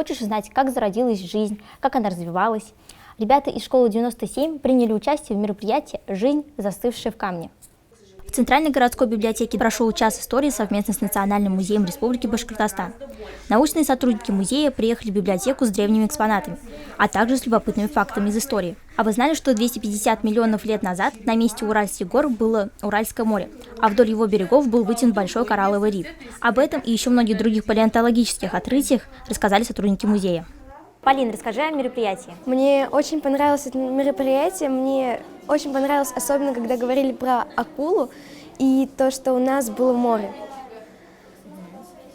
Хочешь узнать, как зародилась жизнь, как она развивалась? Ребята из школы 97 приняли участие в мероприятии «Жизнь, застывшая в камне». В Центральной городской библиотеке прошел час истории совместно с Национальным музеем Республики Башкортостан. Научные сотрудники музея приехали в библиотеку с древними экспонатами, а также с любопытными фактами из истории. А вы знали, что 250 миллионов лет назад на месте Уральских гор было Уральское море, а вдоль его берегов был вытянут большой коралловый риф? Об этом и еще многих других палеонтологических открытиях рассказали сотрудники музея. Полин, расскажи о мероприятии. Мне очень понравилось это мероприятие. Мне очень понравилось, особенно когда говорили про акулу и то, что у нас было море.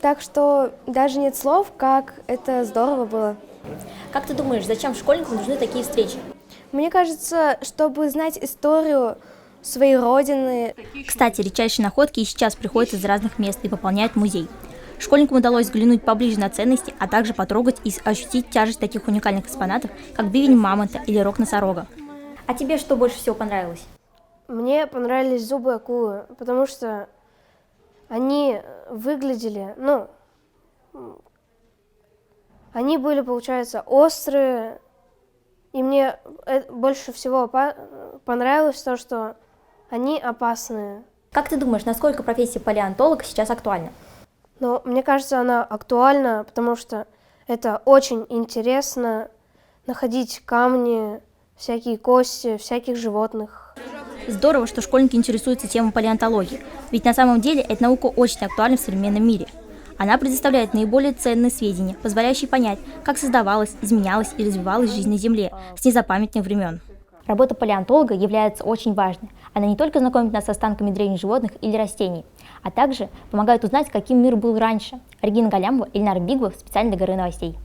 Так что даже нет слов, как это здорово было. Как ты думаешь, зачем школьникам нужны такие встречи? Мне кажется, чтобы знать историю своей родины. Кстати, редчайшие находки и сейчас приходят из разных мест и пополняют музей. Школьникам удалось взглянуть поближе на ценности, а также потрогать и ощутить тяжесть таких уникальных экспонатов, как бивень мамонта или рог носорога. А тебе что больше всего понравилось? Мне понравились зубы акулы, потому что они выглядели, они были, получается, острые, и мне больше всего понравилось то, что они опасные. Как ты думаешь, насколько профессия палеонтолога сейчас актуальна? Но мне кажется, она актуальна, потому что это очень интересно находить камни, всякие кости, всяких животных. Здорово, что школьники интересуются темой палеонтологии, ведь на самом деле эта наука очень актуальна в современном мире. Она предоставляет наиболее ценные сведения, позволяющие понять, как создавалась, изменялась и развивалась жизнь на Земле с незапамятных времен. Работа палеонтолога является очень важной. Она не только знакомит нас с останками древних животных или растений, а также помогает узнать, каким мир был раньше. Регина Галямова, Ильнар Бигвов, специально для «Горы новостей».